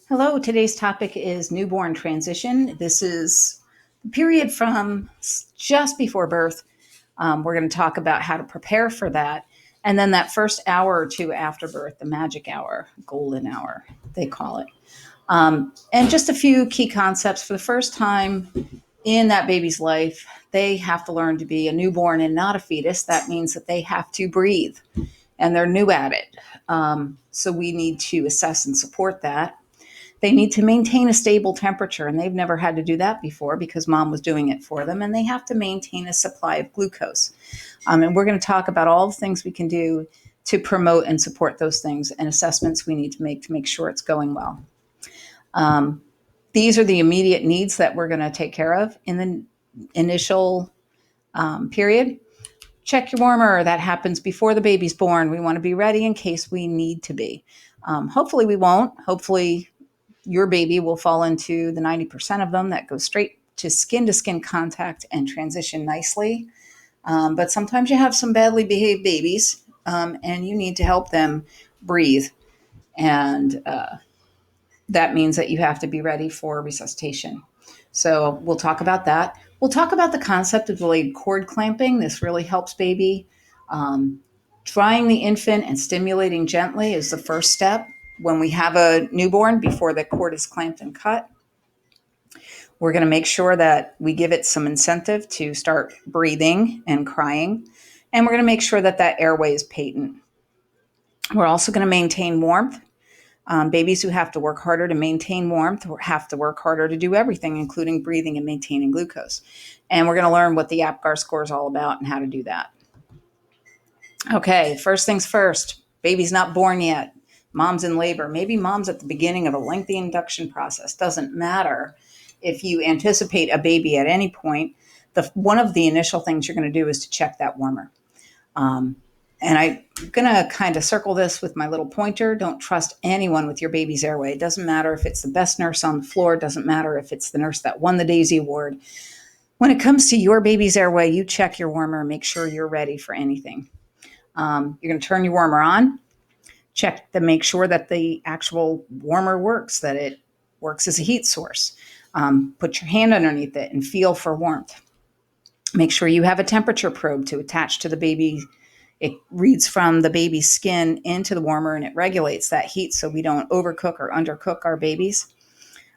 Hello, today's topic is newborn transition. This is the period from just before birth. We're going to talk about how to prepare for that. And then that first hour or two after birth, the magic hour, golden hour, they call it. And just a few key concepts for the first time in that baby's life. They have to learn to be a newborn and not a fetus. That means that they have to breathe and they're new at it. So we need to assess and support that. They need to maintain a stable temperature, and they've never had to do that before because mom was doing it for them. And they have to maintain a supply of glucose. And we're going to talk about all the things we can do to promote and support those things and assessments we need to make sure it's going well. Um, these are the immediate needs that we're going to take care of in the initial period. Check your warmer. That happens before the baby's born. We want to be ready in case we need to be. Hopefully, we won't. Hopefully, your baby will fall into the 90% of them that go straight to skin contact and transition nicely. But sometimes you have some badly behaved babies, and you need to help them breathe. And that means that you have to be ready for resuscitation. So we'll talk about that. We'll talk about the concept of delayed cord clamping. This really helps baby. Drying the infant and stimulating gently is the first step when we have a newborn before the cord is clamped and cut. We're going to make sure that we give it some incentive to start breathing and crying. And we're going to make sure that that airway is patent. We're also going to maintain warmth. Babies who have to work harder to maintain warmth have to work harder to do everything, including breathing and maintaining glucose. And we're going to learn what the Apgar score is all about and how to do that. Okay, first things first. Baby's not born yet. Mom's in labor. Maybe mom's at the beginning of a lengthy induction process. Doesn't matter. If you anticipate a baby at any point, one of the initial things you're going to do is to check that warmer. And I'm going to kind of circle this with my little pointer. Don't trust anyone with your baby's airway. It doesn't matter if it's the best nurse on the floor. It doesn't matter if it's the nurse that won the Daisy Award. When it comes to your baby's airway, you check your warmer and make sure you're ready for anything. You're going to turn your warmer on. Check to make sure that the actual warmer works, that it works as a heat source. Put your hand underneath it and feel for warmth. Make sure you have a temperature probe to attach to the baby. It reads from the baby's skin into the warmer and it regulates that heat so we don't overcook or undercook our babies.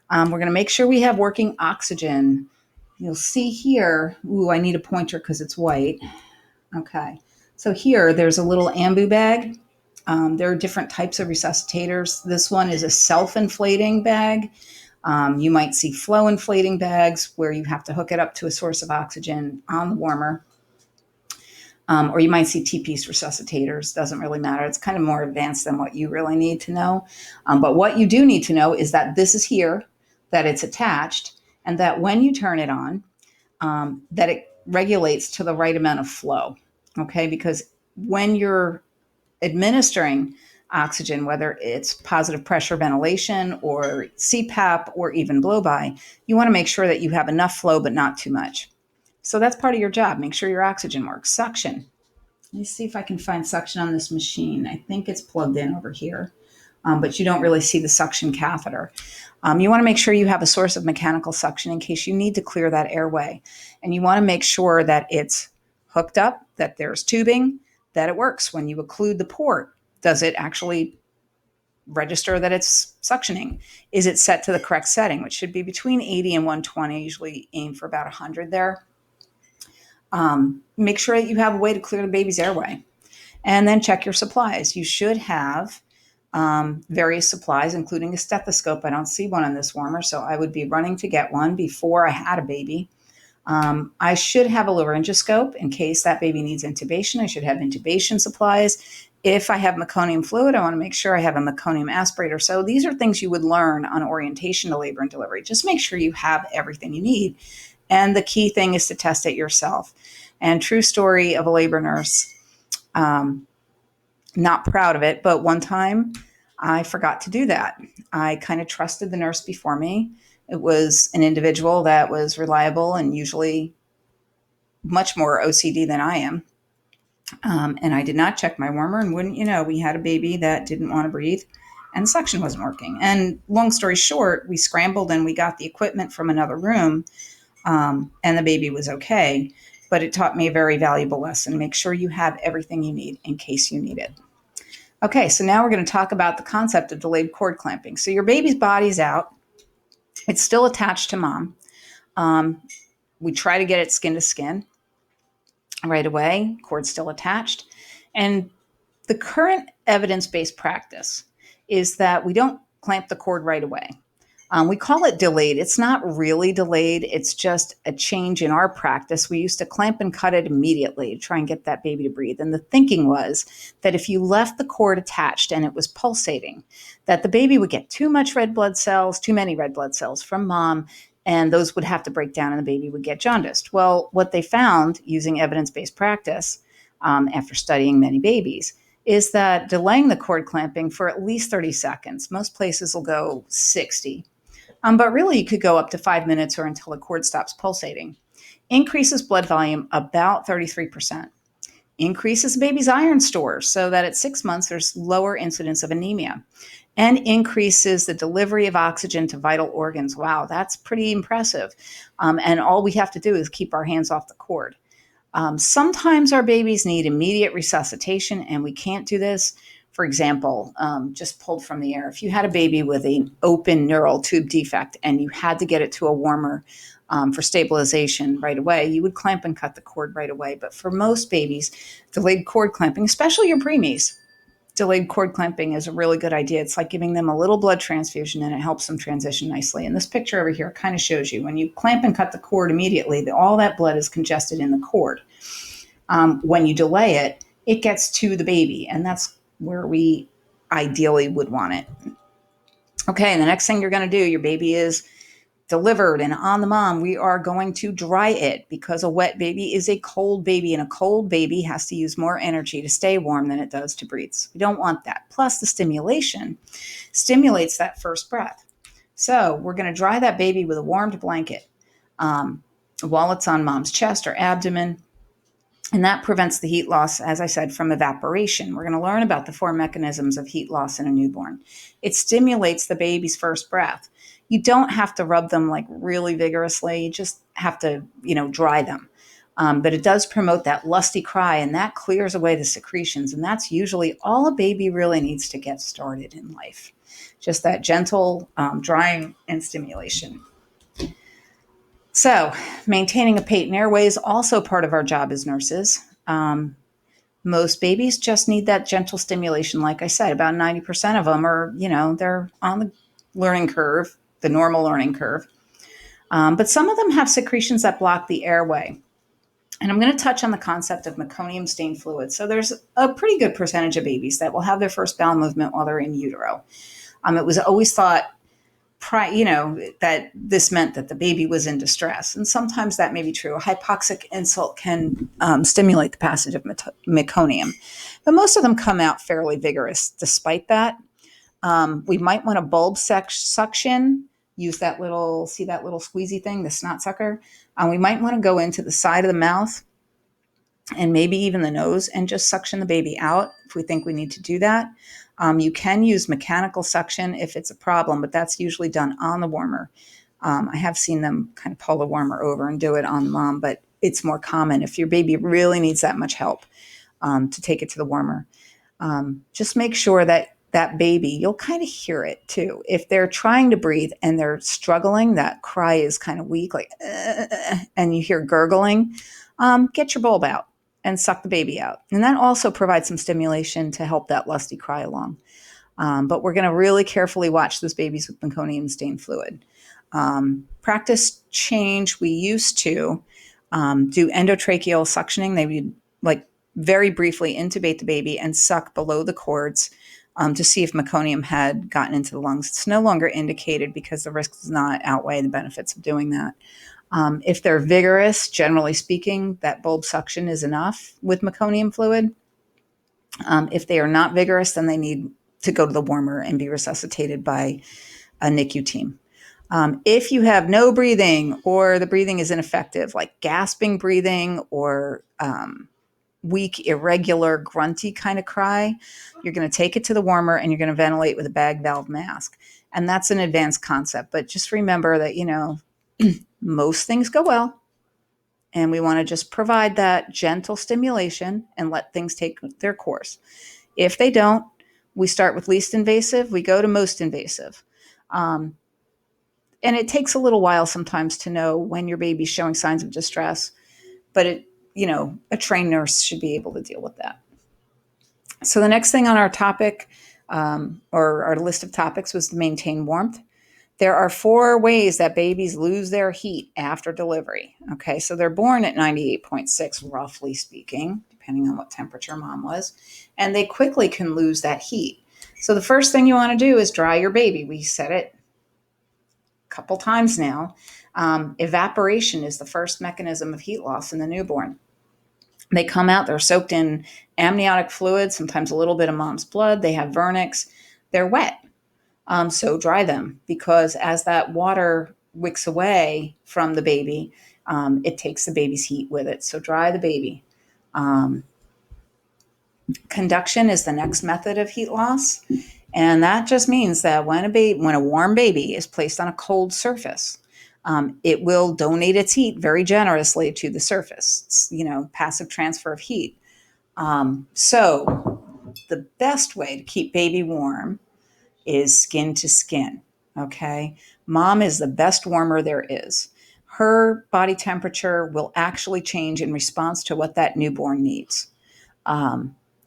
We're going to make sure we have working oxygen. You'll see here, I need a pointer because it's white. Okay, so here there's a little ambu bag. There are different types of resuscitators. This one is a self-inflating bag. You might see flow inflating bags where you have to hook it up to a source of oxygen on the warmer. Or you might see T-piece resuscitators. Doesn't really matter. It's kind of more advanced than what you really need to know. But what you do need to know is that this is here, that it's attached, and that when you turn it on, that it regulates to the right amount of flow. Okay, because when you're administering oxygen, whether it's positive pressure ventilation or CPAP or even blow-by, you want to make sure that you have enough flow but not too much. So that's part of your job. Make sure your oxygen works. Suction. Let me see if I can find suction on this machine. I think it's plugged in over here, but you don't really see the suction catheter. You want to make sure you have a source of mechanical suction in case you need to clear that airway. And you want to make sure that it's hooked up, that there's tubing, that it works. When you occlude the port, does it actually register that it's suctioning? Is it set to the correct setting, which should be between 80 and 120? Usually aim for about 100 there. Make sure that you have a way to clear the baby's airway. And then check your supplies. You should have various supplies, including a stethoscope. I don't see one on this warmer, so I would be running to get one before I had a baby. I should have a laryngoscope in case that baby needs intubation. I should have intubation supplies. If I have meconium fluid, I want to make sure I have a meconium aspirator. So these are things you would learn on orientation to labor and delivery. Just make sure you have everything you need. And the key thing is to test it yourself. And true story of a labor nurse, not proud of it, but one time I forgot to do that. I kind of trusted the nurse before me. It was an individual that was reliable and usually much more OCD than I am. And I did not check my warmer. And wouldn't you know, we had a baby that didn't want to breathe. and suction wasn't working. And long story short, we scrambled and we got the equipment from another room, and the baby was okay. But it taught me a very valuable lesson. Make sure you have everything you need in case you need it. Okay, so now we're going to talk about the concept of delayed cord clamping. So your baby's body's out, it's still attached to mom. Um, we try to get it skin to skin right away, cord still attached. And the current evidence based practice is that we don't clamp the cord right away. We call it delayed. It's not really delayed. It's just a change in our practice. We used to clamp and cut it immediately to try and get that baby to breathe. And the thinking was that if you left the cord attached and it was pulsating, that the baby would get too many red blood cells from mom, and those would have to break down and the baby would get jaundiced. Well, what they found using evidence-based practice after studying many babies is that delaying the cord clamping for at least 30 seconds, most places will go 60, but really you could go up to 5 minutes or until the cord stops pulsating, increases blood volume about 33%, increases the baby's iron stores so that at 6 months there's lower incidence of anemia, and increases the delivery of oxygen to vital organs. Wow, that's pretty impressive. And all we have to do is keep our hands off the cord. Sometimes our babies need immediate resuscitation, and we can't do this. For example, just pulled from the air, if you had a baby with an open neural tube defect and you had to get it to a warmer for stabilization right away, you would clamp and cut the cord right away. But for most babies, delayed cord clamping, especially your preemies, delayed cord clamping is a really good idea. It's like giving them a little blood transfusion, and it helps them transition nicely. And this picture over here kind of shows you when you clamp and cut the cord immediately, all that blood is congested in the cord. When you delay it, it gets to the baby, and that's where we ideally would want it. Okay, and the next thing you're going to do, your baby is delivered and on the mom, we are going to dry it, because a wet baby is a cold baby, and a cold baby has to use more energy to stay warm than it does to breathe. So we don't want that. Plus, the stimulation stimulates that first breath. So we're going to dry that baby with a warmed blanket while it's on mom's chest or abdomen. And that prevents the heat loss, as I said, from evaporation. We're going to learn about the 4 mechanisms of heat loss in a newborn. It stimulates the baby's first breath. You don't have to rub them like really vigorously. You just have to, dry them. But it does promote that lusty cry, and that clears away the secretions. And that's usually all a baby really needs to get started in life. Just that gentle drying and stimulation. So maintaining a patent airway is also part of our job as nurses. Most babies just need that gentle stimulation. Like I said, about 90% of them are, they're on the learning curve, the normal learning curve. But some of them have secretions that block the airway. And I'm going to touch on the concept of meconium stained fluid. So there's a pretty good percentage of babies that will have their first bowel movement while they're in utero. It was always thought that this meant that the baby was in distress. And sometimes that may be true. A hypoxic insult can stimulate the passage of meconium. But most of them come out fairly vigorous despite that. We might want to bulb suction, use that little squeezy thing, the snot sucker. We might want to go into the side of the mouth and maybe even the nose and just suction the baby out if we think we need to do that. You can use mechanical suction if it's a problem, but that's usually done on the warmer. I have seen them kind of pull the warmer over and do it on the mom, but it's more common if your baby really needs that much help to take it to the warmer. Just make sure that baby, you'll kind of hear it too. If they're trying to breathe and they're struggling, that cry is kind of weak, like, and you hear gurgling, get your bulb out and suck the baby out. And that also provides some stimulation to help that lusty cry along. But we're going to really carefully watch those babies with meconium stained fluid. Practice change, we used to do endotracheal suctioning. They would very briefly intubate the baby and suck below the cords to see if meconium had gotten into the lungs. It's no longer indicated because the risk does not outweigh the benefits of doing that. If they're vigorous, generally speaking, that bulb suction is enough with meconium fluid. If they are not vigorous, then they need to go to the warmer and be resuscitated by a NICU team. If you have no breathing or the breathing is ineffective, like gasping breathing or weak, irregular, grunty kind of cry, you're going to take it to the warmer and you're going to ventilate with a bag valve mask. And that's an advanced concept. But just remember that, most things go well. And we want to just provide that gentle stimulation and let things take their course. If they don't, we start with least invasive, we go to most invasive. Um, and it takes a little while sometimes to know when your baby's showing signs of distress, but a trained nurse should be able to deal with that. So the next thing on our topic, or our list of topics, was to maintain warmth. There are 4 ways that babies lose their heat after delivery. Okay, so they're born at 98.6, roughly speaking, depending on what temperature mom was, and they quickly can lose that heat. So the first thing you want to do is dry your baby. We said it a couple times now. Evaporation is the first mechanism of heat loss in the newborn. They come out, they're soaked in amniotic fluid, sometimes a little bit of mom's blood. They have vernix. They're wet. So dry them, because as that water wicks away from the baby, it takes the baby's heat with it. So dry the baby. Conduction is the next method of heat loss. And that just means that when a warm baby is placed on a cold surface, it will donate its heat very generously to the surface. It's, passive transfer of heat. So the best way to keep baby warm is skin to skin. Okay. Mom is the best warmer there is. Her body temperature will actually change in response to what that newborn needs.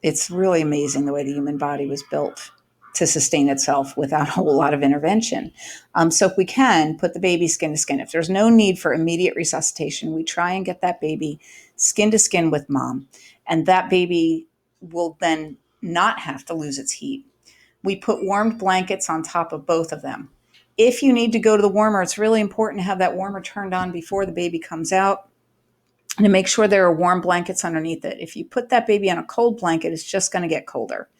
It's really amazing the way the human body was built to sustain itself without a whole lot of intervention. So if we can put the baby skin to skin, if there's no need for immediate resuscitation, we try and get that baby skin to skin with mom. And that baby will then not have to lose its heat. We put warmed blankets on top of both of them. If you need to go to the warmer, it's really important to have that warmer turned on before the baby comes out, and to make sure there are warm blankets underneath it. If you put that baby on a cold blanket, it's just going to get colder.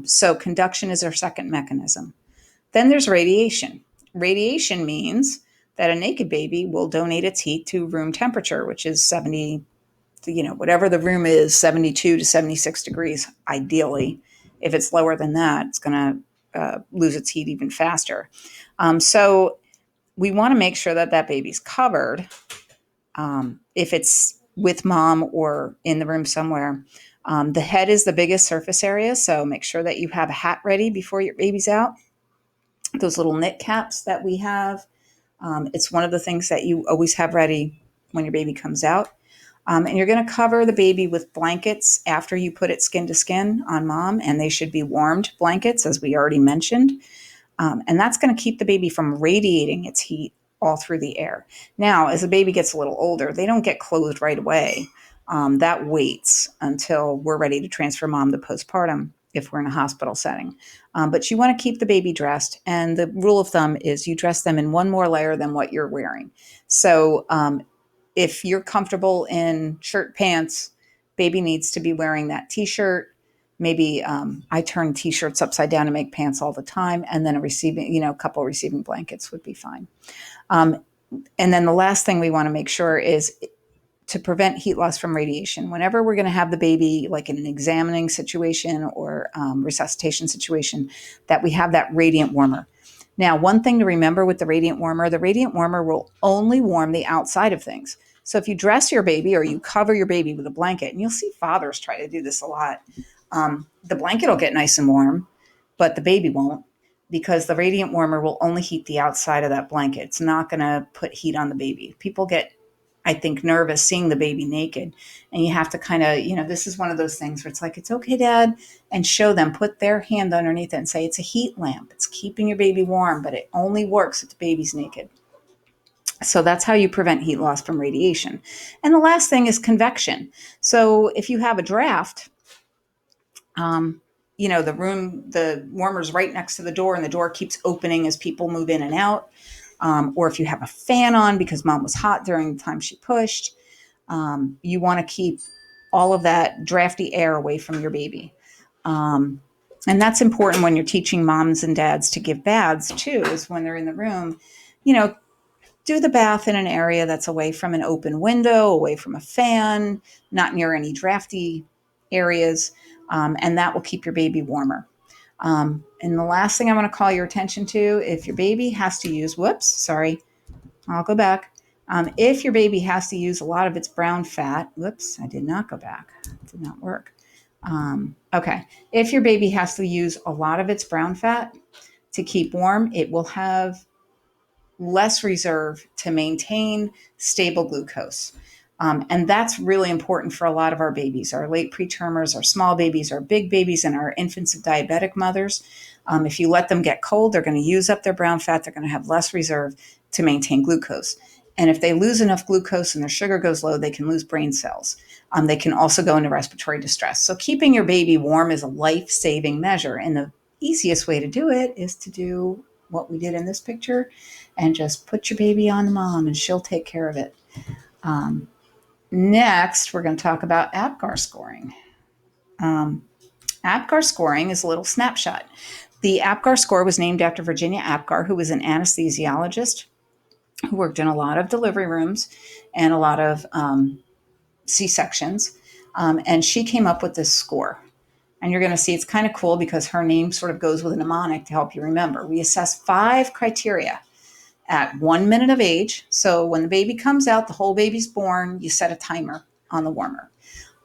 So conduction is our second mechanism. Then there's radiation. Radiation means that a naked baby will donate its heat to room temperature, which is 70, whatever the room is, 72 to 76 degrees, ideally. If it's lower than that, it's going to lose its heat even faster. So we want to make sure that that baby's covered. If it's with mom or in the room somewhere. The head is the biggest surface area, so make sure that you have a hat ready before your baby's out. Those little knit caps that we have, it's one of the things that you always have ready when your baby comes out. And you're going to cover the baby with blankets after you put it skin to skin on mom, and they should be warmed blankets, as we already mentioned. And that's going to keep the baby from radiating its heat all through the air. Now, as the baby gets a little older, they don't get clothed right away. That waits until we're ready to transfer mom to postpartum if we're in a hospital setting. But you want to keep the baby dressed. And the rule of thumb is you dress them in one more layer than what you're wearing. So if you're comfortable in shirt, pants, baby needs to be wearing that t-shirt. Maybe I turn t-shirts upside down to make pants all the time. And then a couple receiving blankets would be fine. And then the last thing we want to make sure is to prevent heat loss from radiation. Whenever we're going to have the baby, like in an examining situation or resuscitation situation, that we have that radiant warmer. Now, one thing to remember with the radiant warmer will only warm the outside of things. So if you dress your baby or you cover your baby with a blanket, and you'll see fathers try to do this a lot, the blanket will get nice and warm, but the baby won't, because the radiant warmer will only heat the outside of that blanket. It's not going to put heat on the baby. People get, I think, nervous seeing the baby naked. And you have to kind of, this is one of those things where it's like, it's okay, Dad, and show them, put their hand underneath it and say, it's a heat lamp. It's keeping your baby warm, but it only works if the baby's naked. So that's how you prevent heat loss from radiation. And the last thing is convection. So if you have a draft, the warmer's right next to the door and the door keeps opening as people move in and out. Or if you have a fan on because mom was hot during the time she pushed, you want to keep all of that drafty air away from your baby. And that's important when you're teaching moms and dads to give baths too, is when they're in the room, do the bath in an area that's away from an open window, away from a fan, not near any drafty areas, and that will keep your baby warmer. And the last thing I want to call your attention to, if your baby has to use, I'll go back. If your baby has to use a lot of its brown fat, I did not go back. It did not work. Okay. If your baby has to use a lot of its brown fat to keep warm, it will have less reserve to maintain stable glucose. And that's really important for a lot of our babies, our late pretermers, our small babies, our big babies, and our infants of diabetic mothers. If you let them get cold, they're going to use up their brown fat. They're going to have less reserve to maintain glucose. And if they lose enough glucose and their sugar goes low, they can lose brain cells. They can also go into respiratory distress. So keeping your baby warm is a life-saving measure. And the easiest way to do it is to do what we did in this picture and just put your baby on the mom and she'll take care of it. Next, we're going to talk about Apgar scoring. Apgar scoring is a little snapshot. The Apgar score was named after Virginia Apgar, who was an anesthesiologist who worked in a lot of delivery rooms and a lot of C-sections. And she came up with this score. And you're going to see it's kind of cool because her name sort of goes with a mnemonic to help you remember. We assess 5 criteria at 1 minute of age. So when the baby comes out, the whole baby's born, you set a timer on the warmer.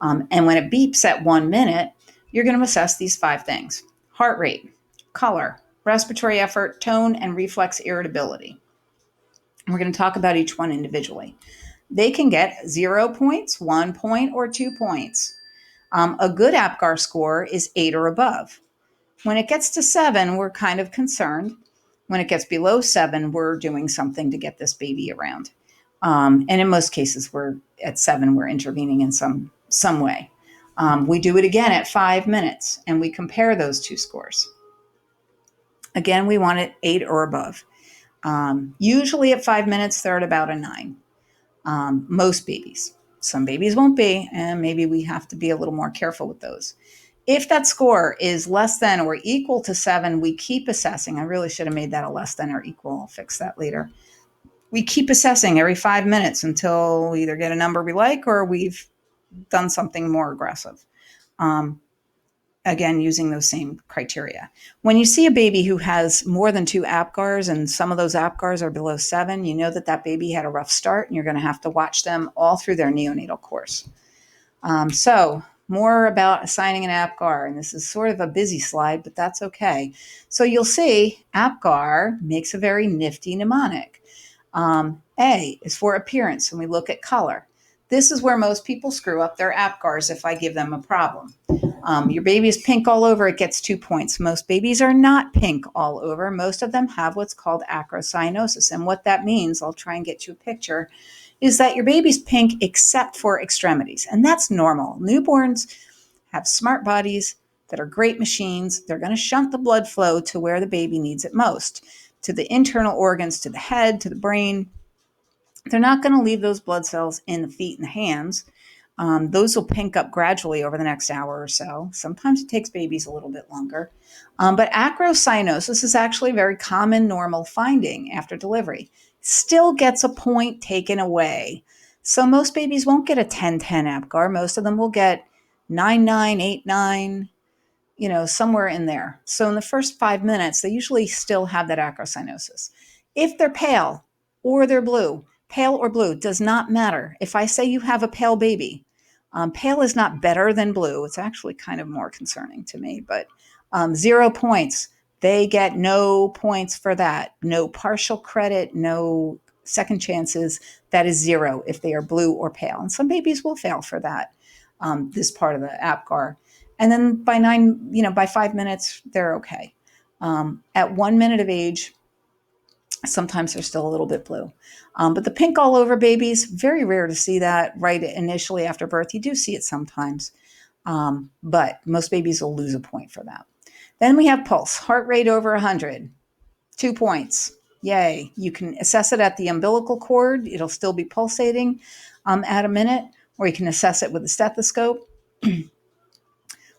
And when it beeps at 1 minute, you're going to assess these 5 things: heart rate, color, respiratory effort, tone, and reflex irritability. We're going to talk about each one individually. They can get 0 points, 1 point, or 2 points. A good Apgar score is 8 or above. When it gets to 7, we're kind of concerned. When it gets below 7, we're doing something to get this baby around. And in most cases, we're at 7, we're intervening in some way. We do it again at 5 minutes, and we compare those 2 scores. Again, we want it 8 or above. Usually at 5 minutes, they're at about a 9. Most babies. Some babies won't be, and maybe we have to be a little more careful with those. If that score is less than or equal to 7, we keep assessing. I really should have made that a less than or equal. I'll fix that later. We keep assessing every 5 minutes until we either get a number we like or we've done something more aggressive. Again, using those same criteria. When you see a baby who has more than 2 Apgars and some of those Apgars are below 7, you know that that baby had a rough start and you're going to have to watch them all through their neonatal course. So more about assigning an Apgar, and this is sort of a busy slide, but that's okay. So you'll see Apgar makes a very nifty mnemonic. A is for appearance, and we look at color. This is where most people screw up their Apgars if I give them a problem. Your baby is pink all over, it gets 2 points. Most babies are not pink all over. Most of them have what's called acrocyanosis. And what that means, I'll try and get you a picture, is that your baby's pink except for extremities. And that's normal. Newborns have smart bodies that are great machines. They're going to shunt the blood flow to where the baby needs it most, to the internal organs, to the head, to the brain. They're not going to leave those blood cells in the feet and the hands. Those will pink up gradually over the next hour or so. Sometimes it takes babies a little bit longer. But acrocyanosis is actually a very common normal finding after delivery. Still gets a point taken away. So most babies won't get a 10-10 Apgar. Most of them will get 9-9, 8-9, somewhere in there. So in the first 5 minutes, they usually still have that acrocyanosis. If they're pale or they're blue, pale or blue does not matter. If I say you have a pale baby, pale is not better than blue. It's actually kind of more concerning to me, but 0 points. They get no points for that. No partial credit, no second chances. That is 0 if they are blue or pale. And some babies will fail for that, this part of the Apgar. And then by 5 minutes, they're okay. At 1 minute of age, sometimes they're still a little bit blue. But the pink all over babies, very rare to see that right initially after birth. You do see it sometimes, but most babies will lose a point for that. Then we have pulse, heart rate over 100, 2 points. Yay. You can assess it at the umbilical cord. It'll still be pulsating at a minute, or you can assess it with a stethoscope.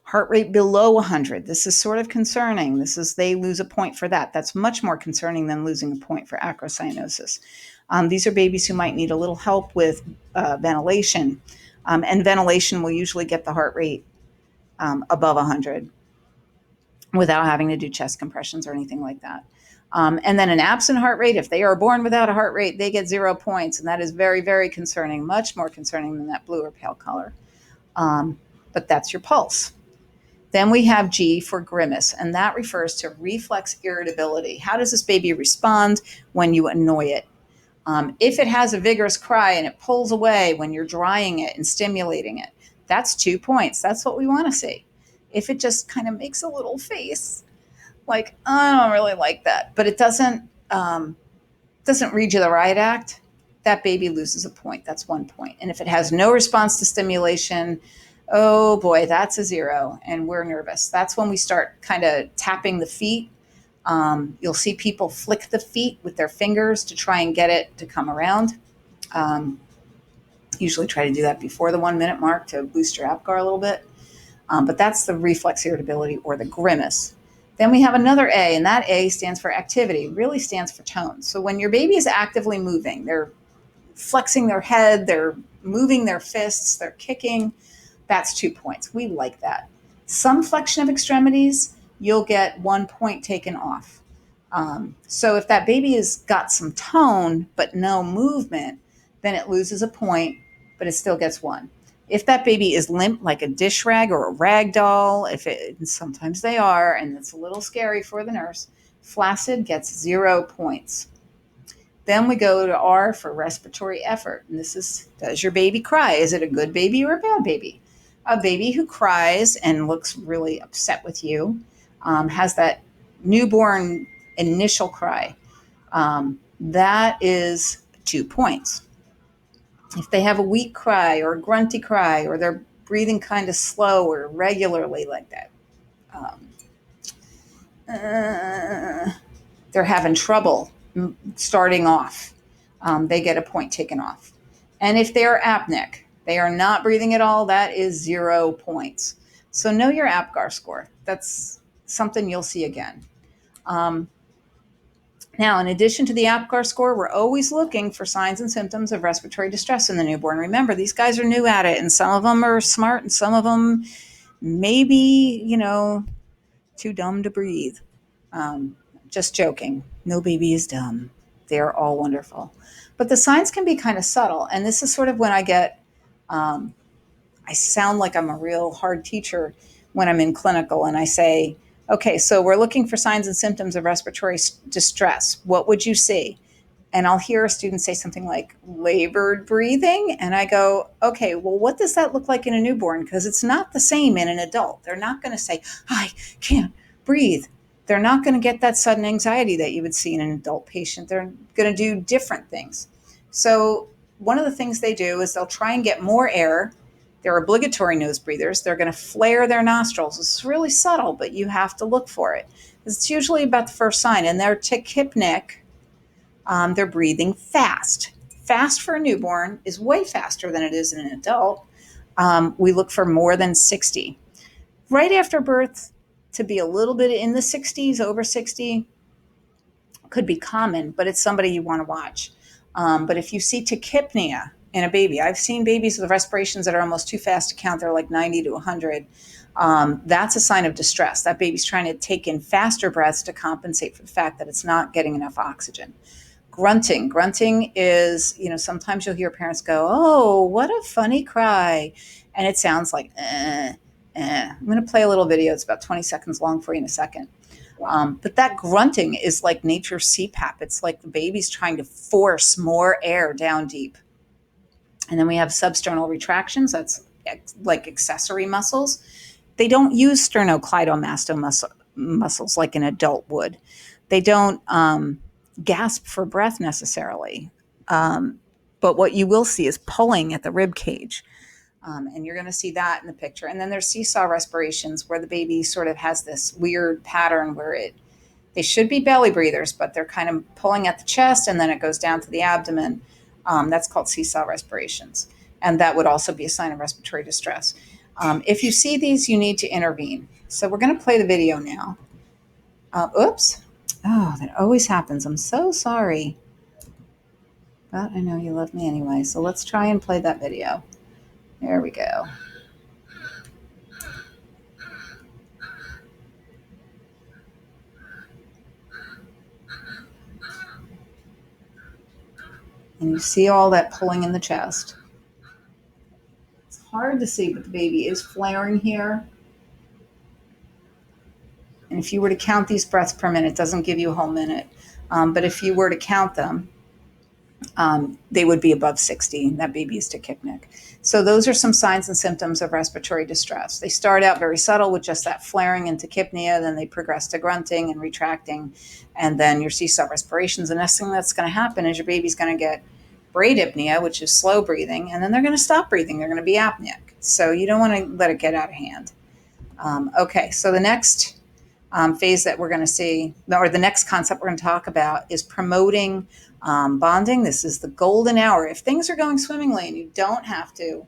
Heart rate below 100. This is sort of concerning. They lose a point for that. That's much more concerning than losing a point for acrocyanosis. These are babies who might need a little help with ventilation. And ventilation will usually get the heart rate above 100 without having to do chest compressions or anything like that. And then an absent heart rate, if they are born without a heart rate, they get 0 points. And that is very, very concerning, much more concerning than that blue or pale color. But that's your pulse. Then we have G for grimace, and that refers to reflex irritability. How does this baby respond when you annoy it? If it has a vigorous cry and it pulls away when you're drying it and stimulating it, that's 2 points. That's what we want to see. If it just kind of makes a little face, like, I don't really like that, but it doesn't read you the riot act, that baby loses a point. That's 1 point. And if it has no response to stimulation, oh boy, that's a 0, and we're nervous. That's when we start kind of tapping the feet. You'll see people flick the feet with their fingers to try and get it to come around. Usually try to do that before the 1 minute mark to boost your Apgar a little bit. But that's the reflex irritability or the grimace. Then we have another A, and that A stands for activity, really stands for tone. So when your baby is actively moving, they're flexing their head, they're moving their fists, they're kicking, that's 2 points. We like that. Some flexion of extremities, you'll get 1 point taken off. So if that baby has got some tone but no movement, then it loses a point, but it still gets 1. If that baby is limp like a dish rag or a rag doll, sometimes they are, and it's a little scary for the nurse, flaccid gets 0 points. Then we go to R for respiratory effort. And this is, does your baby cry? Is it a good baby or a bad baby? A baby who cries and looks really upset with you, has that newborn initial cry. That is 2 points. If they have a weak cry or a grunty cry, or they're breathing kind of slow or irregularly like that, they're having trouble starting off, they get a point taken off. And if they are apneic, they are not breathing at all, that is 0 points. So know your Apgar score. That's something you'll see again. Now, in addition to the Apgar score, we're always looking for signs and symptoms of respiratory distress in the newborn. Remember, these guys are new at it, and some of them are smart, and some of them maybe, too dumb to breathe. Just joking. No baby is dumb. They're all wonderful. But the signs can be kind of subtle, and this is sort of when I get, I sound like I'm a real hard teacher when I'm in clinical, and I say, okay, so we're looking for signs and symptoms of respiratory distress. What would you see? And I'll hear a student say something like labored breathing. And I go, okay, well, what does that look like in a newborn? Because it's not the same in an adult. They're not going to say, I can't breathe. They're not going to get that sudden anxiety that you would see in an adult patient. They're going to do different things. So one of the things they do is they'll try and get more air. They're obligatory nose breathers. They're going to flare their nostrils. It's really subtle, but you have to look for it. It's usually about the first sign. And they're tachypnic. They're breathing fast. Fast for a newborn is way faster than it is in an adult. We look for more than 60. Right after birth, to be a little bit in the 60s, over 60, could be common, but it's somebody you want to watch. But if you see tachypnea in a baby, I've seen babies with respirations that are almost too fast to count. They're like 90 to 100. That's a sign of distress. That baby's trying to take in faster breaths to compensate for the fact that it's not getting enough oxygen. Grunting. Grunting is, sometimes you'll hear parents go, oh, what a funny cry. And it sounds like, I'm going to play a little video. It's about 20 seconds long for you in a second. But that grunting is like nature's CPAP. It's like the baby's trying to force more air down deep. And then we have substernal retractions. That's like accessory muscles. They don't use sternocleidomasto muscles like an adult would. They don't gasp for breath necessarily. But what you will see is pulling at the rib cage. And you're going to see that in the picture. And then there's seesaw respirations where the baby sort of has this weird pattern where they should be belly breathers, but they're kind of pulling at the chest and then it goes down to the abdomen. That's called seesaw respirations. And that would also be a sign of respiratory distress. If you see these, you need to intervene. So we're going to play the video now. Oops. Oh, that always happens. I'm so sorry. But I know you love me anyway. So let's try and play that video. There we go. And you see all that pulling in the chest. It's hard to see, but the baby is flaring here. And if you were to count these breaths per minute, it doesn't give you a whole minute. But if you were to count them, they would be above 60. That baby is tachypnic. So those are some signs and symptoms of respiratory distress. They start out very subtle with just that flaring and tachypnea, then they progress to grunting and retracting, and then you see sub-respirations. The next thing that's going to happen is your baby's going to get bradypnea, which is slow breathing, and then they're going to stop breathing. They're going to be apneic. So you don't want to let it get out of hand. Okay, so the next phase that we're going to see, or the next concept we're going to talk about, is promoting bonding. This is the golden hour. If things are going swimmingly and you don't have to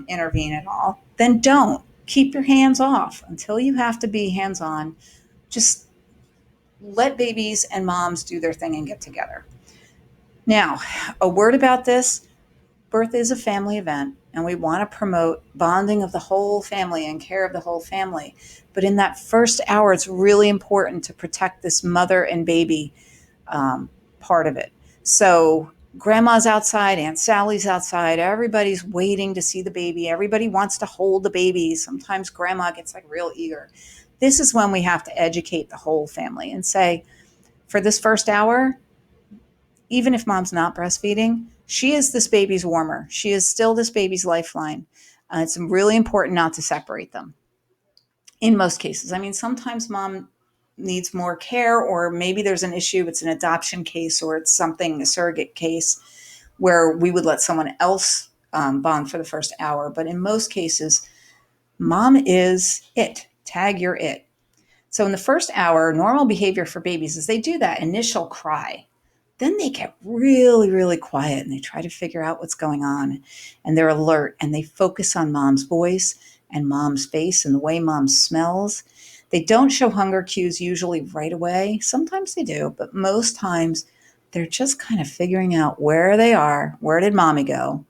intervene at all, then don't. Keep your hands off until you have to be hands-on. Just let babies and moms do their thing and get together. Now, a word about this. Birth is a family event, and we want to promote bonding of the whole family and care of the whole family. But in that first hour, it's really important to protect this mother and baby part of it. So grandma's outside, Aunt Sally's outside, everybody's waiting to see the baby. Everybody wants to hold the baby. Sometimes grandma gets like real eager. This is when we have to educate the whole family and say, for this first hour, even if mom's not breastfeeding, she is this baby's warmer. She is still this baby's lifeline. It's really important not to separate them in most cases. I mean, sometimes mom needs more care, or maybe there's an issue. It's an adoption case, or it's something, a surrogate case, where we would let someone else bond for the first hour. But in most cases, mom is it. Tag, you're it. So in the first hour, normal behavior for babies is they do that initial cry. Then they get really, really quiet and they try to figure out what's going on, and they're alert and they focus on mom's voice and mom's face and the way mom smells. They don't show hunger cues usually right away. Sometimes they do, but most times they're just kind of figuring out where they are. Where did mommy go?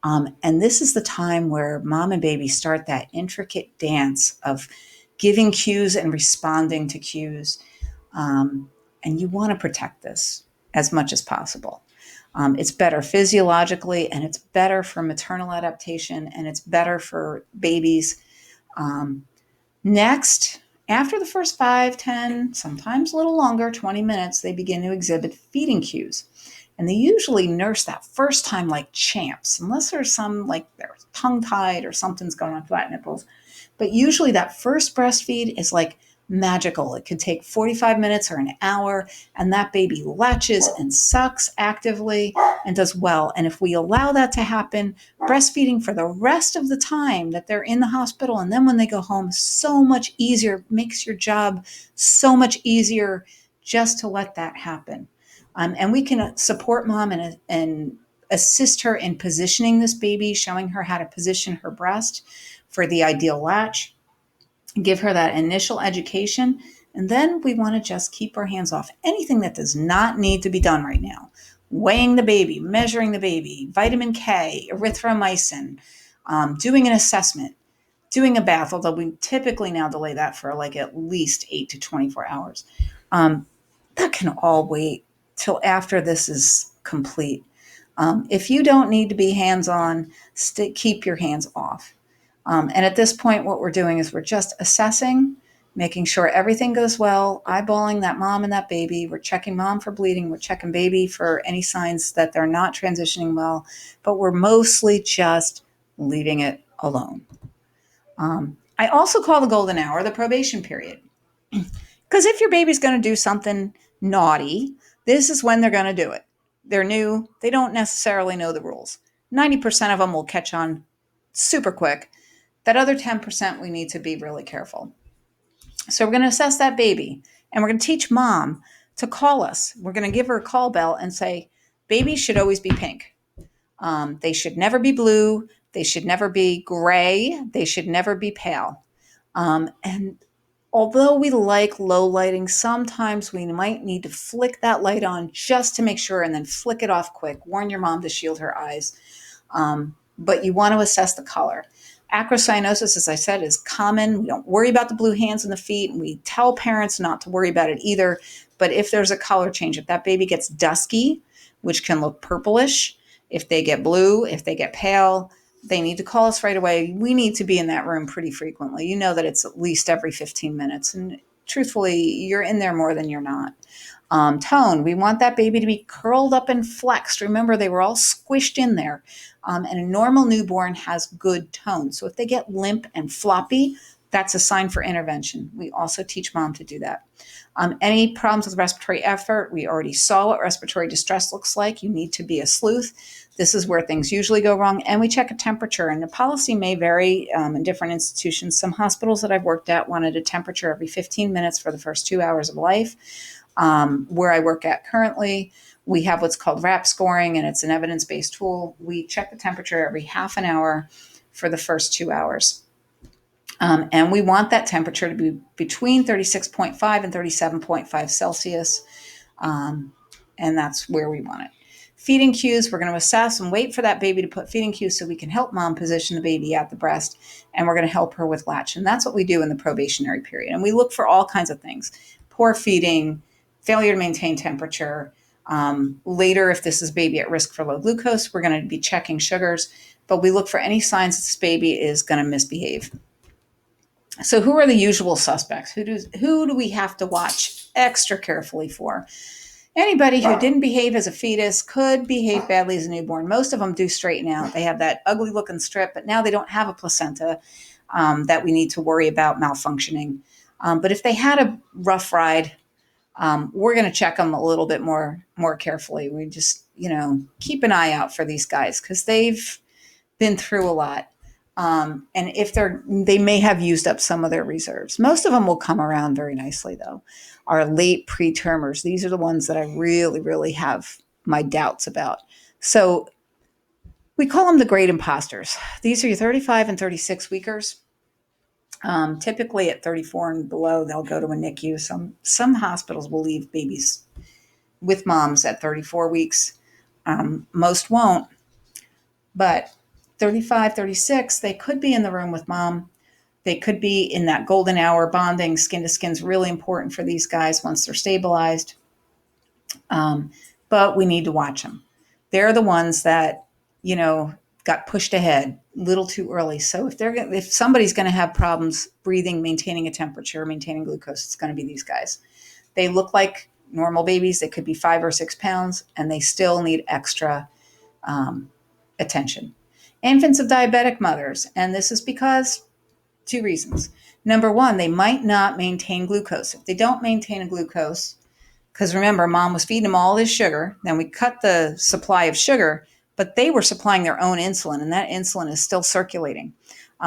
And this is the time where mom and baby start that intricate dance of giving cues and responding to cues. And you want to protect this as much as possible. It's better physiologically, and it's better for maternal adaptation, and it's better for babies. Next, after the first 5, 10, sometimes a little longer, 20 minutes, they begin to exhibit feeding cues. And they usually nurse that first time like champs, unless there's some, like they're tongue-tied or something's going on, flat nipples. But usually that first breastfeed is like magical. It could take 45 minutes or an hour, and that baby latches and sucks actively and does well. And if we allow that to happen, breastfeeding for the rest of the time that they're in the hospital, and then when they go home, so much easier, makes your job so much easier just to let that happen. And we can support mom and assist her in positioning this baby, showing her how to position her breast for the ideal latch, give her that initial education, and then we want to just keep our hands off anything that does not need to be done right now. Weighing the baby, measuring the baby, vitamin K, erythromycin, doing an assessment, doing a bath, although we typically now delay that for like at least 8 to 24 hours. That can all wait till after this is complete. If you don't need to be hands-on, keep your hands off. And at this point, what we're doing is we're just assessing, making sure everything goes well, eyeballing that mom and that baby. We're checking mom for bleeding. We're checking baby for any signs that they're not transitioning well, but we're mostly just leaving it alone. I also call the golden hour the probation period. Because if your baby's going to do something naughty, this is when they're going to do it. They're new. They don't necessarily know the rules. 90% of them will catch on super quick. That other 10%, we need to be really careful. So we're going to assess that baby, and we're going to teach mom to call us. We're going to give her a call bell and say, babies should always be pink. They should never be blue. They should never be gray. They should never be pale. And although we like low lighting, sometimes we might need to flick that light on just to make sure and then flick it off quick. Warn your mom to shield her eyes. But you want to assess the color. Acrocyanosis, as I said, is common. We don't worry about the blue hands and the feet, and we tell parents not to worry about it either. But if there's a color change, if that baby gets dusky, which can look purplish, if they get blue, if they get pale, they need to call us right away. We need to be in that room pretty frequently. You know that it's at least every 15 minutes. And truthfully, you're in there more than you're not. Tone, we want that baby to be curled up and flexed. Remember, they were all squished in there. And a normal newborn has good tone. So if they get limp and floppy, that's a sign for intervention. We also teach mom to do that. Any problems with respiratory effort, we already saw what respiratory distress looks like. You need to be a sleuth. This is where things usually go wrong. And we check a temperature. And the policy may vary in different institutions. Some hospitals that I've worked at wanted a temperature every 15 minutes for the first 2 hours of life. Where I work at currently, we have what's called RAP scoring, and it's an evidence-based tool. We check the temperature every half an hour for the first 2 hours. And we want that temperature to be between 36.5 and 37.5 Celsius. And that's where we want it. Feeding cues, we're going to assess and wait for that baby to put feeding cues so we can help mom position the baby at the breast, and we're going to help her with latch. And that's what we do in the probationary period. And we look for all kinds of things: poor feeding, failure to maintain temperature. Later, if this is baby at risk for low glucose, we're going to be checking sugars, but we look for any signs that this baby is going to misbehave. So who are the usual suspects? Who do we have to watch extra carefully for? Anybody who didn't behave as a fetus could behave badly as a newborn. Most of them do straighten out. They have that ugly looking strip, but now they don't have a placenta that we need to worry about malfunctioning. But if they had a rough ride, we're going to check them a little bit more carefully. We just, keep an eye out for these guys because they've been through a lot. And if they may have used up some of their reserves. Most of them will come around very nicely, though. Our late pretermers, these are the ones that I really, really have my doubts about. So we call them the great imposters. These are your 35 and 36 weekers. Typically at 34 and below, they'll go to a NICU. Some hospitals will leave babies with moms at 34 weeks. Most won't. But 35, 36, they could be in the room with mom. They could be in that golden hour bonding. Skin to skin is really important for these guys once they're stabilized. But we need to watch them. They're the ones that, got pushed ahead a little too early. So if somebody's going to have problems breathing, maintaining a temperature, maintaining glucose, it's going to be these guys. They look like normal babies. They could be 5 or 6 pounds, and they still need extra attention. Infants of diabetic mothers, and this is because 2 reasons. Number one, they might not maintain glucose. If they don't maintain a glucose, because remember, mom was feeding them all this sugar, then we cut the supply of sugar, but they were supplying their own insulin, and that insulin is still circulating.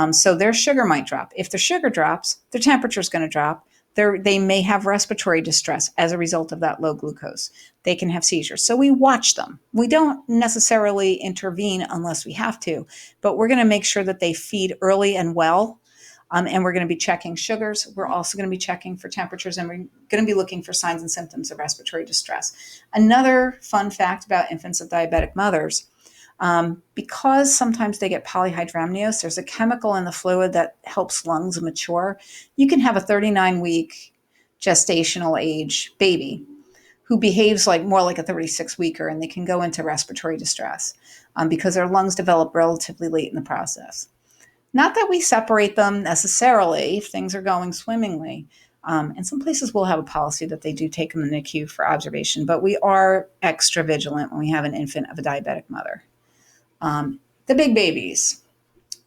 So their sugar might drop. If their sugar drops, their temperature is going to drop. They may have respiratory distress as a result of that low glucose. They can have seizures. So we watch them. We don't necessarily intervene unless we have to, but we're going to make sure that they feed early and well. And we're going to be checking sugars. We're also going to be checking for temperatures, and we're going to be looking for signs and symptoms of respiratory distress. Another fun fact about infants of diabetic mothers, because sometimes they get polyhydramnios, there's a chemical in the fluid that helps lungs mature. You can have a 39-week gestational age baby who behaves more like a 36-weeker, and they can go into respiratory distress because their lungs develop relatively late in the process. Not that we separate them necessarily if things are going swimmingly. And some places will have a policy that they do take them in the NICU for observation, but we are extra vigilant when we have an infant of a diabetic mother. The big babies,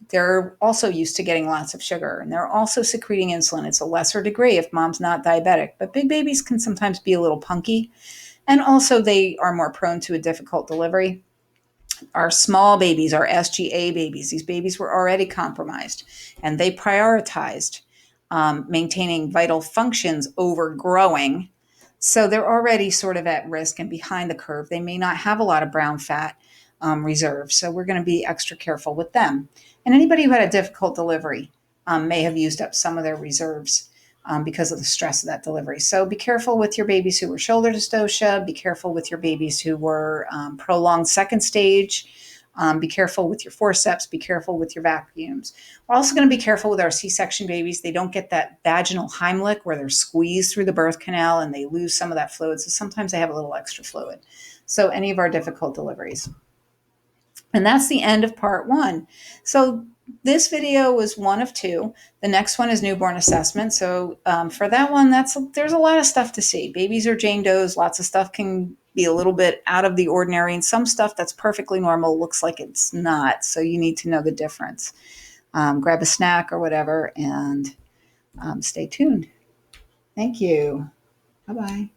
they're also used to getting lots of sugar, and they're also secreting insulin. It's a lesser degree if mom's not diabetic, but big babies can sometimes be a little punky, and also they are more prone to a difficult delivery. Our small babies, our SGA babies, these babies were already compromised, and they prioritized maintaining vital functions over growing. So they're already sort of at risk and behind the curve. They may not have a lot of brown fat, reserve. So we're going to be extra careful with them. And anybody who had a difficult delivery may have used up some of their reserves because of the stress of that delivery. So be careful with your babies who were shoulder dystocia. Be careful with your babies who were prolonged second stage. Be careful with your forceps. Be careful with your vacuums. We're also going to be careful with our C-section babies. They don't get that vaginal Heimlich where they're squeezed through the birth canal and they lose some of that fluid. So sometimes they have a little extra fluid. So any of our difficult deliveries. And that's the end of part 1. So this video was one of 2. The next one is newborn assessment. So for that one, there's a lot of stuff to see. Babies are Jane Does. Lots of stuff can be a little bit out of the ordinary. And some stuff that's perfectly normal looks like it's not. So you need to know the difference. Grab a snack or whatever and stay tuned. Thank you. Bye-bye.